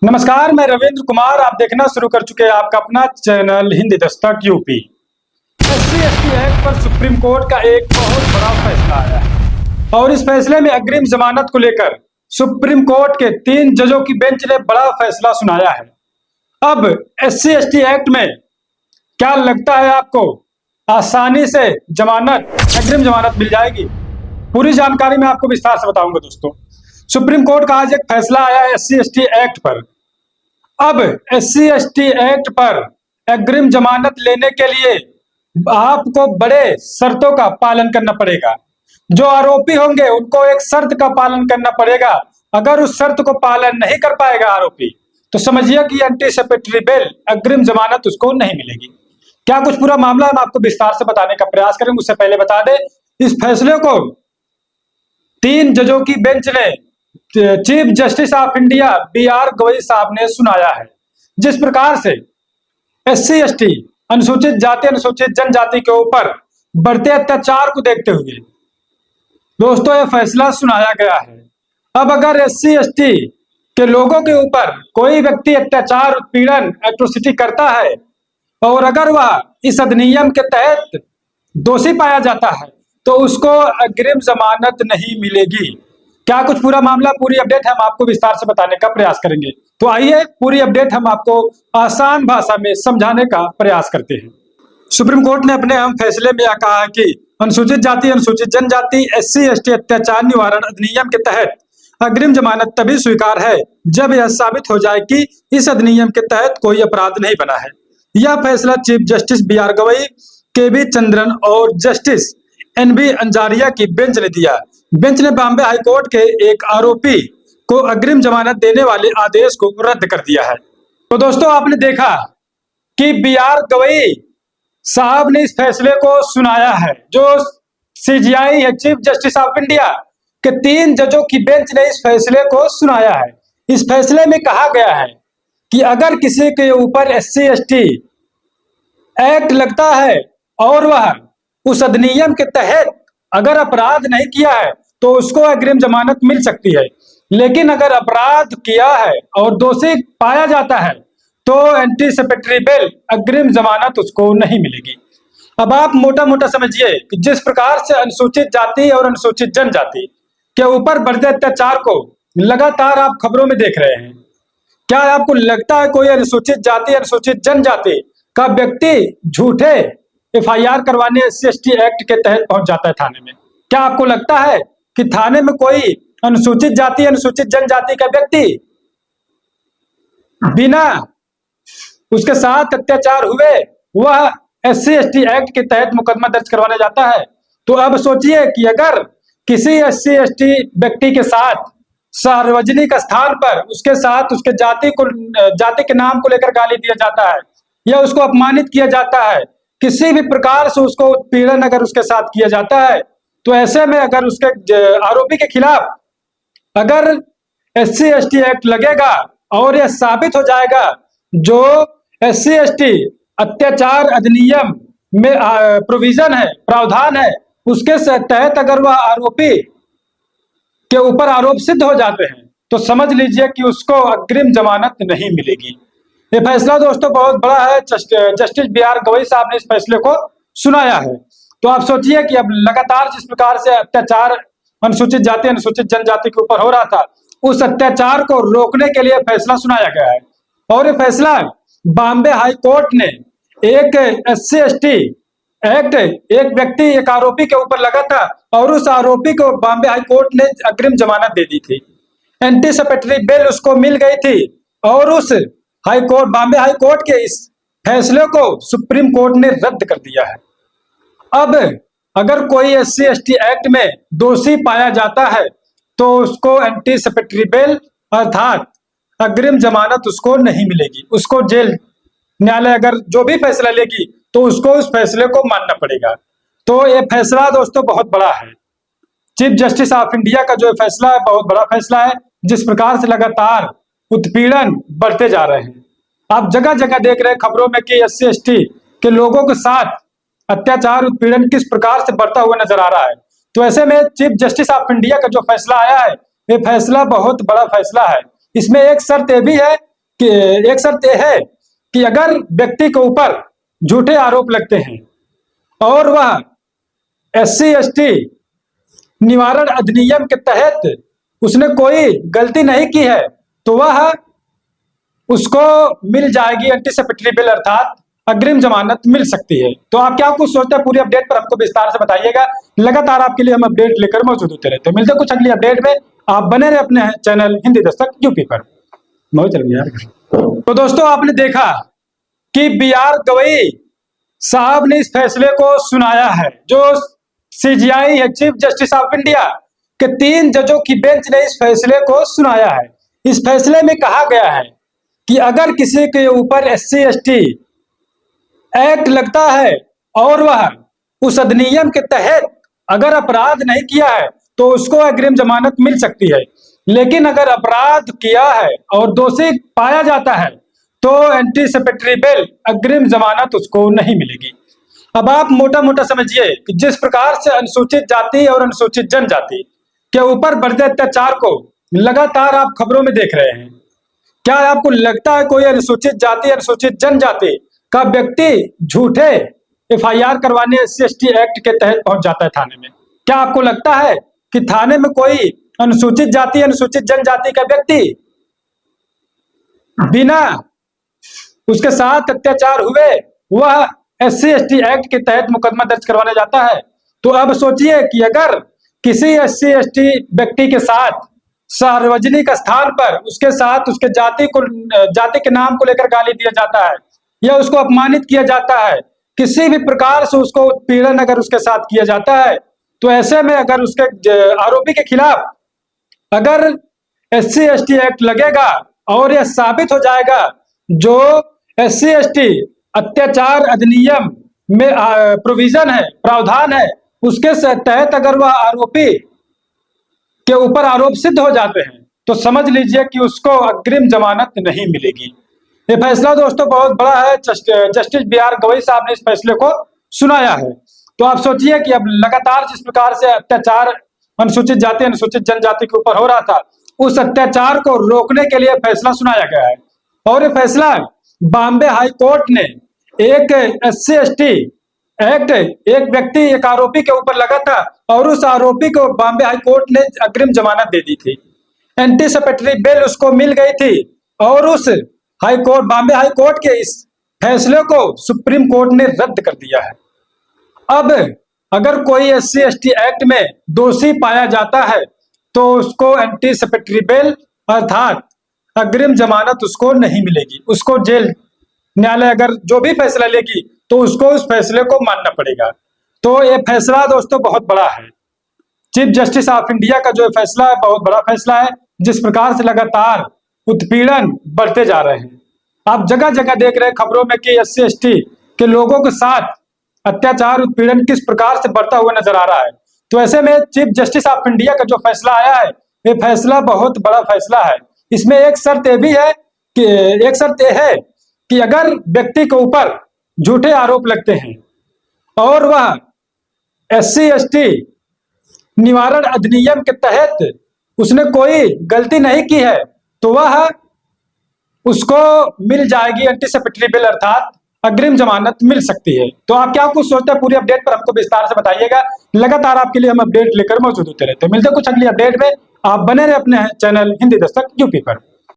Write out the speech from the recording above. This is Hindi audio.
नमस्कार, मैं रविंद्र कुमार। आप देखना शुरू कर चुके हैं आपका अपना channel Hindi Dastak UP. SC ST act पर सुप्रीम कोर्ट का एक बहुत बड़ा फैसला आया है और इस फैसले में अग्रिम जमानत को लेकर सुप्रीम कोर्ट के 3 जजों की बेंच ने बड़ा फैसला सुनाया है। अब एससी एसटी एक्ट में क्या लगता है आपको आसानी से अग्रिम जमानत मिल जाएगी? पूरी जानकारी मैं आपको विस्तार से बताऊंगा दोस्तों। सुप्रीम कोर्ट का आज एक फैसला आया है एससी एसटी एक्ट पर। अब एससी एसटी एक्ट पर अग्रिम जमानत लेने के लिए आपको बड़े शर्तों का पालन करना पड़ेगा। जो आरोपी होंगे उनको एक शर्त का पालन करना पड़ेगा। अगर उस शर्त को पालन नहीं कर पाएगा आरोपी, तो समझिए कि एंटीसिपेटरी बेल अग्रिम जमानत उसको नहीं मिलेगी। क्या कुछ पूरा मामला हम आपको विस्तार से बताने का प्रयास करेंगे। उससे पहले बता दें, इस फैसले को 3 जजों की बेंच ने chief justice of India BR Gavai साहब ने सुनाया है। जिस प्रकार से एससी एसटी अनुसूचित जाति अनुसूचित जनजाति के ऊपर बढ़ते अत्याचार को देखते हुए दोस्तों यह फैसला सुनाया गया है। अब अगर एससी एसटी के लोगों के ऊपर कोई व्यक्ति अत्याचार उत्पीड़न एट्रोसिटी करता है और अगर वह इस अधिनियम के तहत दोषी पाया जाता है तो उसको अग्रिम जमानत नहीं मिलेगी। क्या कुछ पूरा मामला, पूरी अपडेट हम आपको विस्तार से बताने का प्रयास करेंगे। तो आइए पूरी अपडेट हम आपको आसान भाषा में समझाने का प्रयास करते हैं। सुप्रीम कोर्ट ने अपने अहम फैसले में यह कहा है कि अनुसूचित जाति अनुसूचित जनजाति एससी एसटी अत्याचार निवारण अधिनियम के तहत अग्रिम जमानत तभी स्वीकार है जब यह साबित हो जाए कि इस अधिनियम के तहत कोई अपराध नहीं बना है। यह फैसला chief justice BR Gavai, KB Chandran और जस्टिस NV अंजारिया की बेंच ने दिया। बेंच ने बॉम्बे हाईकोर्ट के एक आरोपी को अग्रिम जमानत देने वाले आदेश को रद्द कर दिया है। तो दोस्तों आपने देखा कि BR गवई साहब ने इस फैसले को सुनाया है। जो CJI है, चीफ जस्टिस ऑफ इंडिया के 3 जजों की बेंच ने इस फैसले को सुनाया है। इस फैसले में कहा गया है कि अगर किसी के ऊपर एससी एसटी एक्ट लगता है और वह उस अधिनियम के तहत अगर अपराध नहीं किया है तो उसको अग्रिम जमानत मिल सकती है। लेकिन अगर अपराध किया है और दोषी पाया जाता है तो एंटीसिपेटरी बेल अग्रिम जमानत उसको नहीं मिलेगी। अब आप मोटा मोटा समझिए कि जिस प्रकार से अनुसूचित जाति और अनुसूचित जनजाति के ऊपर बढ़ते अत्याचार को लगातार आप खबरों में देख रहे हैं, क्या आपको लगता है कोई अनुसूचित जाति अनुसूचित जनजाति का व्यक्ति झूठे FIR करवाने एससी एसटी एक्ट के तहत पहुंच जाता है थाने में? क्या आपको लगता है कि थाने में कोई अनुसूचित जाति अनुसूचित जनजाति का व्यक्ति बिना उसके साथ अत्याचार हुए वह एससी एसटी एक्ट के तहत मुकदमा दर्ज करवाने जाता है? तो अब सोचिए कि अगर किसी एससी एसटी व्यक्ति के साथ सार्वजनिक स्थान पर उसके साथ उसके जाति के नाम को लेकर गाली दिया जाता है या उसको अपमानित किया जाता है, किसी भी प्रकार से उसको उत्पीड़न अगर उसके साथ किया जाता है, तो ऐसे में अगर उसके आरोपी के खिलाफ अगर एससी एसटी एक्ट लगेगा और यह साबित हो जाएगा जो एससी एसटी अत्याचार अधिनियम में प्रोविजन है, प्रावधान है, उसके तहत अगर वह आरोपी के ऊपर आरोप सिद्ध हो जाते हैं तो समझ लीजिए कि उसको अग्रिम जमानत नहीं मिलेगी। ये फैसला दोस्तों बहुत बड़ा है। जस्टिस BR गवई साहब ने इस फैसले को सुनाया है। तो आप सोचिए कि अब लगातार जिस प्रकार से अत्याचार अनुसूचित जाति अनुसूचित जनजाति के ऊपर हो रहा था, उस अत्याचार को रोकने के लिए फैसला सुनाया गया है। और ये फैसला बॉम्बे हाई कोर्ट ने एक एससी एसटी एक्ट एक व्यक्ति एक आरोपी के ऊपर लगा था और उस आरोपी को बॉम्बे हाई कोर्ट ने अग्रिम जमानत दे दी थी। एंटीसिपेटरी बेल उसको मिल गई थी और उस बॉम्बे हाई कोर्ट के इस फैसले को सुप्रीम कोर्ट ने रद्द कर दिया है। अब अगर कोई एससी एसटी एक्ट में दोषी पाया जाता है तो उसको एंटीसिपेटरी बेल अर्थात अग्रिम जमानत उसको नहीं मिलेगी। उसको जेल न्यायालय अगर जो भी फैसला लेगी तो उसको उस फैसले को मानना पड़ेगा। तो ये फैसला दोस्तों बहुत बड़ा है। चीफ जस्टिस ऑफ इंडिया का जो फैसला है बहुत बड़ा फैसला है। जिस प्रकार से लगातार उत्पीड़न बढ़ते जा रहे हैं, आप जगह जगह देख रहे हैं खबरों में कि एससी एसटी के लोगों के साथ अत्याचार उत्पीड़न किस प्रकार से बढ़ता हुआ नजर आ रहा है। तो ऐसे में चीफ जस्टिस ऑफ इंडिया का जो फैसला आया है, ये फैसला बहुत बड़ा फैसला है। इसमें एक शर्त यह भी है कि एक शर्त यह है कि अगर व्यक्ति के ऊपर झूठे आरोप लगते हैं और वह SC/ST निवारण अधिनियम के तहत उसने कोई गलती नहीं की है तो वह उसको मिल जाएगी एंटीसिपेटरी बेल अर्थात अग्रिम जमानत मिल सकती है। तो आप क्या कुछ सोचते हैं पूरी अपडेट पर हमको विस्तार से बताइएगा। लगातार आपके लिए हम अपडेट लेकर मौजूद होते रहते हैं। मिलते हैं कुछ अगली अपडेट में। आप बने रहे अपने चैनल हिंदी दस्तक यूपी पर। चल गया यार। तो दोस्तों आपने देखा कि BR गवई साहब ने इस फैसले को सुनाया है। जो CJI है, चीफ जस्टिस ऑफ इंडिया के 3 जजों की बेंच ने इस फैसले को सुनाया है। इस फैसले में कहा गया है कि अगर किसी के ऊपर SC/ST एक्ट लगता है और वह उस अधिनियम के तहत अगर अपराध नहीं किया है तो उसको अग्रिम जमानत मिल सकती है। लेकिन अगर अपराध किया है और दोषी पाया जाता है तो एंटीसिपेटरी बेल अग्रिम जमानत उसको नहीं मिलेगी। अब आप मोटा मोटा समझिए कि जिस प्रकार से अनुसूचित जाति और अनुसूचित जनजाति के ऊपर बढ़ते अत्याचार को लगातार आप खबरों में देख रहे हैं, क्या आपको लगता है कोई अनुसूचित जाति अनुसूचित जनजाति का व्यक्ति झूठे FIR करवाने SC/ST एक्ट के तहत पहुंच जाता है थाने में? क्या आपको लगता है कि थाने में कोई अनुसूचित जाति अनुसूचित जनजाति का व्यक्ति बिना उसके साथ अत्याचार हुए वह SC/ST एक्ट के तहत मुकदमा दर्ज करवाने जाता है? तो अब सोचिए कि अगर किसी SC/ST व्यक्ति के साथ सार्वजनिक स्थान पर उसके साथ उसके जाति के नाम को लेकर गाली दिया जाता है या उसको अपमानित किया जाता है, किसी भी प्रकार से उसको उत्पीड़न अगर उसके साथ किया जाता है, तो ऐसे में अगर उसके आरोपी के खिलाफ अगर SC/ST एक्ट लगेगा और यह साबित हो जाएगा जो SC/ST अत्याचार अधिनियम में प्रोविजन है, प्रावधान है, उसके तहत अगर वह आरोपी के ऊपर आरोप सिद्ध हो जाते हैं तो समझ लीजिए कि उसको अग्रिम जमानत नहीं मिलेगी। ये फैसला दोस्तों बहुत बड़ा है। जस्टिस BR गवई साहब ने इस फैसले को सुनाया है। तो आप सोचिए कि अब लगातार जिस प्रकार से अत्याचार अनुसूचित जाति अनुसूचित जनजाति के ऊपर हो रहा था, उस अत्याचार को रोकने के लिए फैसला सुनाया गया है। और ये फैसला बॉम्बे हाई कोर्ट ने एक SC/ST एक्ट एक व्यक्ति एक आरोपी के ऊपर लगा था और उस आरोपी को बॉम्बे हाई कोर्ट ने अग्रिम जमानत दे दी थी, एंटीसिपेटरी बेल उसको मिल गई थी और उस बॉम्बे हाई कोर्ट के इस फैसले को सुप्रीम कोर्ट ने रद्द कर दिया है। अब अगर कोई SC/ST एक्ट में दोषी पाया जाता है तो उसको एंटीसिपेटरी बेल अर्थात अग्रिम जमानत उसको नहीं मिलेगी। उसको जेल न्यायालय अगर जो भी फैसला लेगी तो उसको उस फैसले को मानना पड़ेगा। तो ये फैसला दोस्तों बहुत बड़ा है। चीफ जस्टिस ऑफ इंडिया का जो फैसला है बहुत बड़ा फैसला है। जिस प्रकार से लगातार उत्पीड़न बढ़ते जा रहे हैं, आप जगह जगह देख रहे हैं खबरों में कि SC/ST के लोगों के साथ अत्याचार उत्पीड़न किस प्रकार से बढ़ता हुआ नजर आ रहा है। तो ऐसे में चीफ जस्टिस ऑफ इंडिया का जो फैसला आया है ये फैसला बहुत बड़ा फैसला है। इसमें एक शर्त यह है कि अगर व्यक्ति के ऊपर झूठे आरोप लगते हैं और वह SC/ST निवारण अधिनियम के तहत उसने कोई गलती नहीं की है तो वह उसको मिल जाएगी एंटीसिपेटरी बेल अर्थात अग्रिम जमानत मिल सकती है। तो आप क्या कुछ सोचते हैं पूरी अपडेट पर हमको विस्तार से बताइएगा। लगातार आपके लिए हम अपडेट लेकर मौजूद होते रहते हैं। मिलते हैं कुछ अगली अपडेट में। आप बने रहे अपने चैनल हिंदी दस्तक यूपी पर।